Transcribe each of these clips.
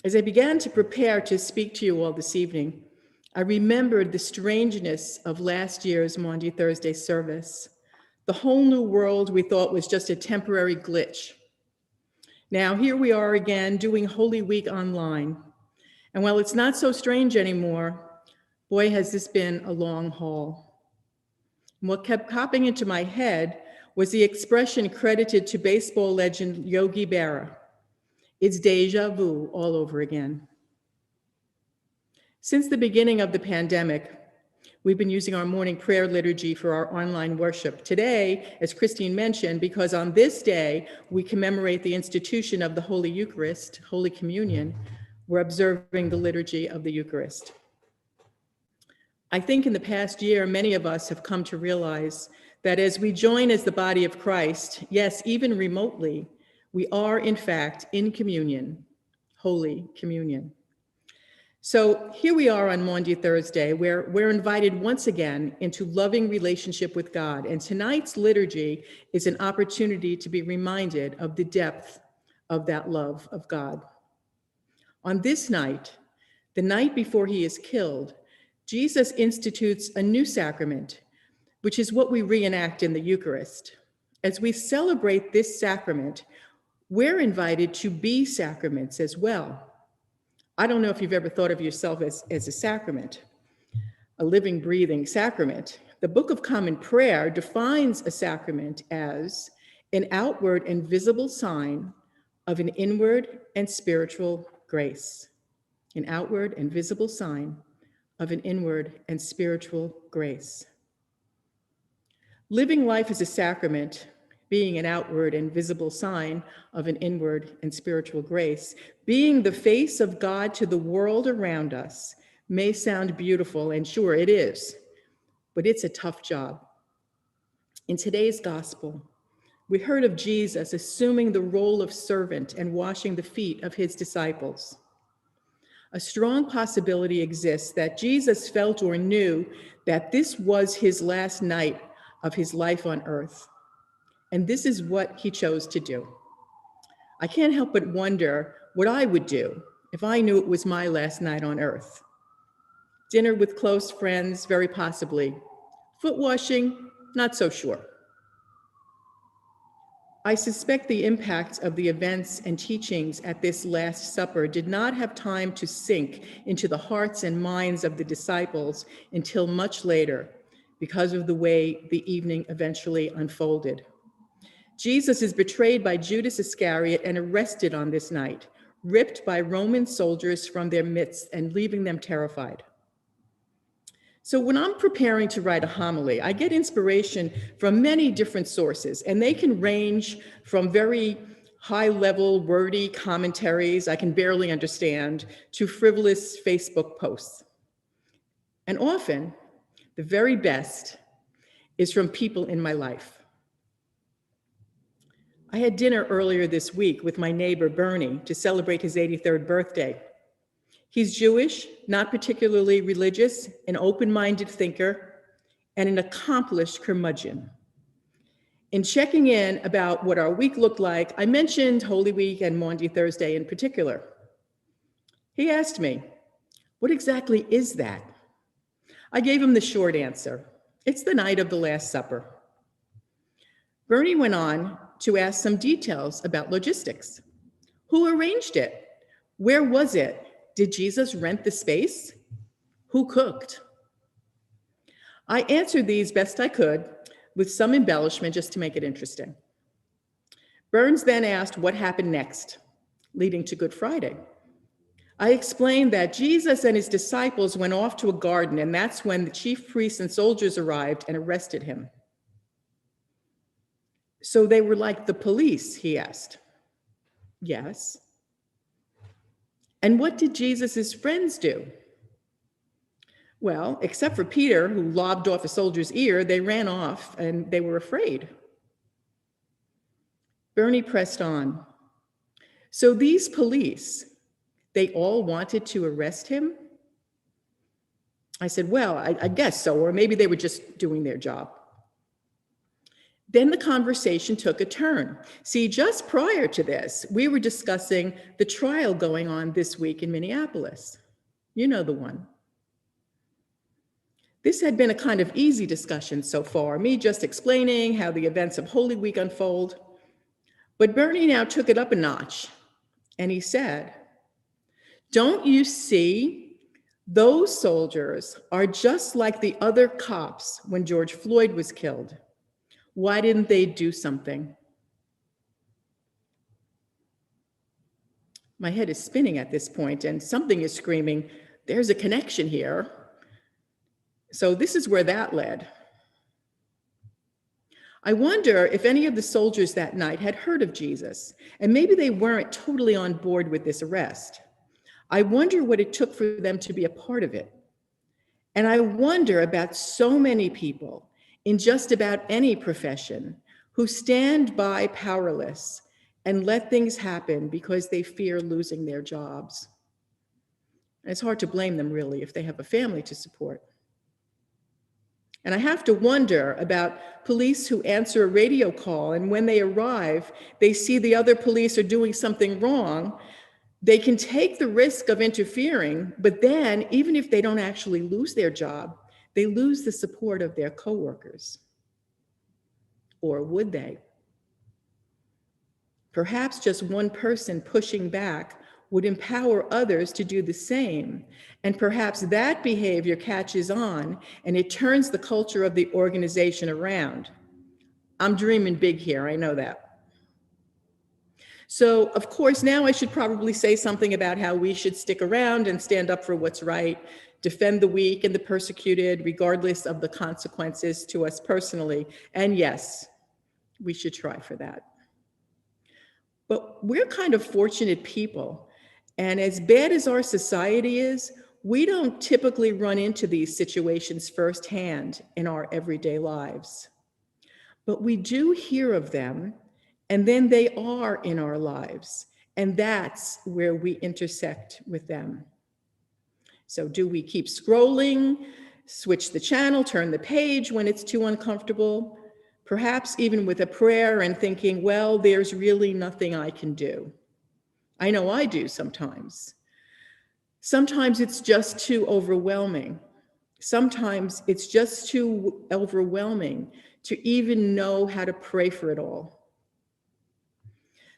As I began to prepare to speak to you all this evening, I remembered the strangeness of last year's Maundy Thursday service, the whole new world we thought was just a temporary glitch. Now, here we are again doing Holy Week online. And while it's not so strange anymore, boy, has this been a long haul. And what kept popping into my head was the expression credited to baseball legend Yogi Berra. It's deja vu all over again. Since the beginning of the pandemic, we've been using our morning prayer liturgy for our online worship. Today, as Christine mentioned, because on this day, we commemorate the institution of the Holy Eucharist, Holy Communion, we're observing the liturgy of the Eucharist. I think in the past year, many of us have come to realize that as we join as the body of Christ, yes, even remotely, we are in fact in communion, Holy Communion. So here we are on Maundy Thursday, where we're invited once again into loving relationship with God. And tonight's liturgy is an opportunity to be reminded of the depth of that love of God. On this night, the night before he is killed, Jesus institutes a new sacrament, which is what we reenact in the Eucharist. As we celebrate this sacrament, we're invited to be sacraments as well. I don't know if you've ever thought of yourself as a sacrament, a living, breathing sacrament. The Book of Common Prayer defines a sacrament as an outward and visible sign of an inward and spiritual grace. An outward and visible sign of an inward and spiritual grace. Living life as a sacrament, being an outward and visible sign of an inward and spiritual grace, being the face of God to the world around us, may sound beautiful, and sure it is, but it's a tough job. In today's gospel, we heard of Jesus assuming the role of servant and washing the feet of his disciples. A strong possibility exists that Jesus felt or knew that this was his last night of his life on earth. And this is what he chose to do. I can't help but wonder what I would do if I knew it was my last night on earth. Dinner with close friends, very possibly. Foot washing, not so sure. I suspect the impact of the events and teachings at this Last Supper did not have time to sink into the hearts and minds of the disciples until much later, because of the way the evening eventually unfolded. Jesus is betrayed by Judas Iscariot and arrested on this night, ripped by Roman soldiers from their midst and leaving them terrified. So when I'm preparing to write a homily, I get inspiration from many different sources, and they can range from very high-level, wordy commentaries I can barely understand to frivolous Facebook posts. And often, the very best is from people in my life. I had dinner earlier this week with my neighbor, Bernie, to celebrate his 83rd birthday. He's Jewish, not particularly religious, an open-minded thinker, and an accomplished curmudgeon. In checking in about what our week looked like, I mentioned Holy Week and Maundy Thursday in particular. He asked me, "What exactly is that?" I gave him the short answer. It's the night of the Last Supper. Bernie went on to ask some details about logistics. Who arranged it? Where was it? Did Jesus rent the space? Who cooked? I answered these best I could with some embellishment just to make it interesting. Burns then asked what happened next, leading to Good Friday. I explained that Jesus and his disciples went off to a garden, and that's when the chief priests and soldiers arrived and arrested him. So they were like the police, he asked. Yes. And what did Jesus's friends do? Well, except for Peter, who lobbed off a soldier's ear, they ran off and they were afraid. Bernie pressed on. So these police, they all wanted to arrest him? I said, well, I guess so, or maybe they were just doing their job. Then the conversation took a turn. See, just prior to this, we were discussing the trial going on this week in Minneapolis. You know the one. This had been a kind of easy discussion so far, me just explaining how the events of Holy Week unfold. But Bernie now took it up a notch, and he said, "Don't you see? Those soldiers are just like the other cops when George Floyd was killed. Why didn't they do something?" My head is spinning at this point, and something is screaming, "There's a connection here." So this is where that led. I wonder if any of the soldiers that night had heard of Jesus, and maybe they weren't totally on board with this arrest. I wonder what it took for them to be a part of it. And I wonder about so many people in just about any profession who stand by powerless and let things happen because they fear losing their jobs. And it's hard to blame them, really, if they have a family to support. And I have to wonder about police who answer a radio call, and when they arrive, they see the other police are doing something wrong. They can take the risk of interfering, but then, even if they don't actually lose their job, they lose the support of their coworkers. Or would they? Perhaps just one person pushing back would empower others to do the same. And perhaps that behavior catches on and it turns the culture of the organization around. I'm dreaming big here, I know that. So, of course, now I should probably say something about how we should stick around and stand up for what's right, defend the weak and the persecuted, regardless of the consequences to us personally. And yes, we should try for that. But we're kind of fortunate people. And as bad as our society is, we don't typically run into these situations firsthand in our everyday lives. But we do hear of them, and then they are in our lives. And that's where we intersect with them. So do we keep scrolling, switch the channel, turn the page when it's too uncomfortable? Perhaps even with a prayer and thinking, well, there's really nothing I can do. I know I do sometimes. Sometimes it's just too overwhelming. Sometimes it's just too overwhelming to even know how to pray for it all.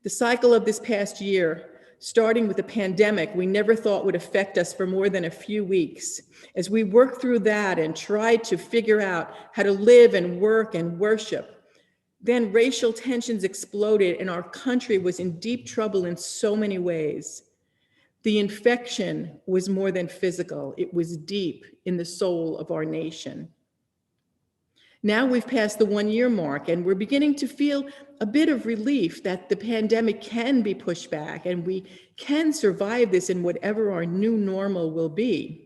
The cycle of this past year, starting with the pandemic, we never thought would affect us for more than a few weeks. As we worked through that and tried to figure out how to live and work and worship, then racial tensions exploded and our country was in deep trouble in so many ways. The infection was more than physical. It was deep in the soul of our nation. Now we've passed the 1-year mark and we're beginning to feel a bit of relief that the pandemic can be pushed back and we can survive this in whatever our new normal will be.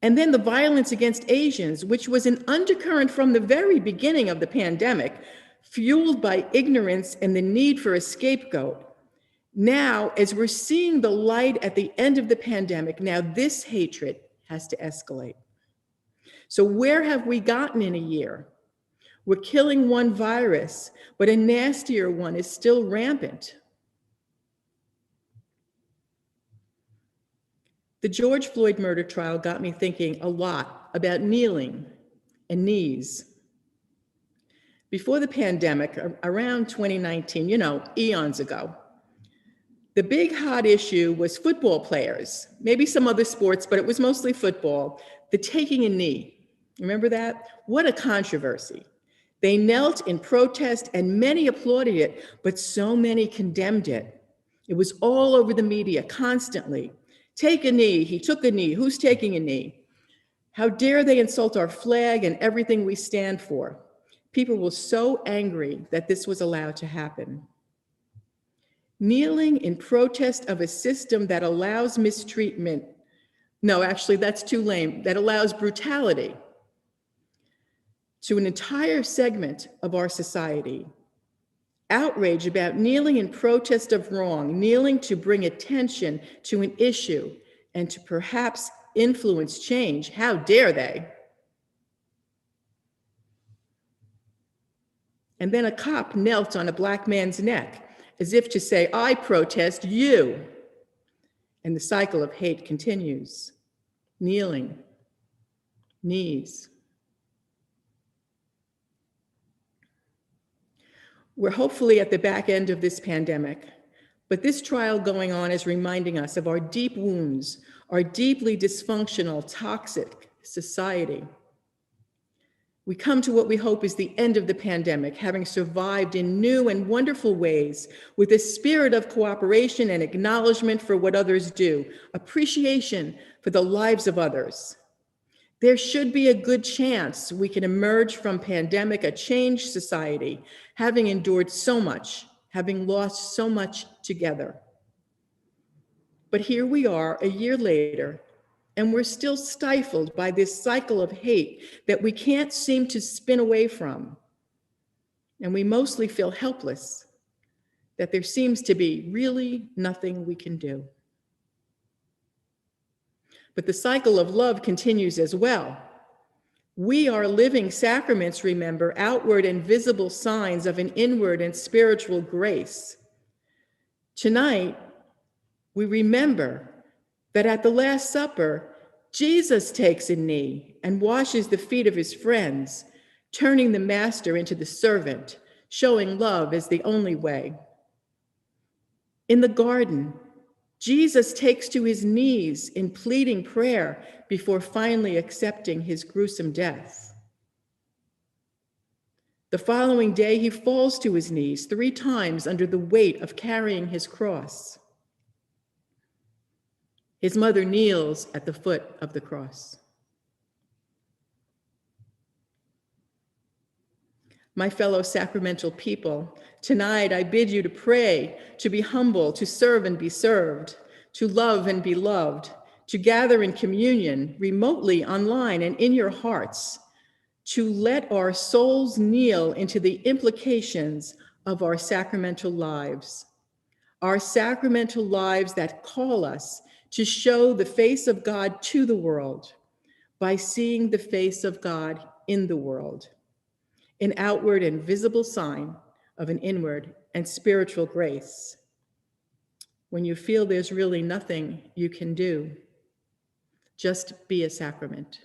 And then the violence against Asians, which was an undercurrent from the very beginning of the pandemic, fueled by ignorance and the need for a scapegoat. Now, as we're seeing the light at the end of the pandemic, now this hatred has to escalate. So where have we gotten in a year? We're killing one virus, but a nastier one is still rampant. The George Floyd murder trial got me thinking a lot about kneeling and knees. Before the pandemic, around 2019, eons ago, the big hot issue was football players, maybe some other sports, but it was mostly football, the taking a knee. Remember that? What a controversy. They knelt in protest and many applauded it, but so many condemned it. It was all over the media constantly. Take a knee, he took a knee, who's taking a knee? How dare they insult our flag and everything we stand for? People were so angry that this was allowed to happen. Kneeling in protest of a system that allows mistreatment, no, actually that's too lame, that allows brutality to an entire segment of our society. Outrage about kneeling in protest of wrong, kneeling to bring attention to an issue and to perhaps influence change. How dare they? And then a cop knelt on a black man's neck, as if to say, I protest you. And the cycle of hate continues. Kneeling, knees. We're hopefully at the back end of this pandemic, but this trial going on is reminding us of our deep wounds, our deeply dysfunctional, toxic society. We come to what we hope is the end of the pandemic, having survived in new and wonderful ways with a spirit of cooperation and acknowledgement for what others do, appreciation for the lives of others. There should be a good chance we can emerge from pandemic a changed society, having endured so much, having lost so much together. But here we are a year later, and we're still stifled by this cycle of hate that we can't seem to spin away from. And we mostly feel helpless, that there seems to be really nothing we can do. But the cycle of love continues as well. We are living sacraments, remember, outward and visible signs of an inward and spiritual grace. Tonight, we remember that at the Last Supper, Jesus takes a knee and washes the feet of his friends, turning the master into the servant, showing love as the only way. In the garden, Jesus takes to his knees in pleading prayer before finally accepting his gruesome death. The following day, he falls to his knees 3 times under the weight of carrying his cross. His mother kneels at the foot of the cross. My fellow sacramental people, tonight I bid you to pray, to be humble, to serve and be served, to love and be loved, to gather in communion, remotely, online, and in your hearts, to let our souls kneel into the implications of our sacramental lives that call us to show the face of God to the world by seeing the face of God in the world, an outward and visible sign of an inward and spiritual grace. When you feel there's really nothing you can do, just be a sacrament.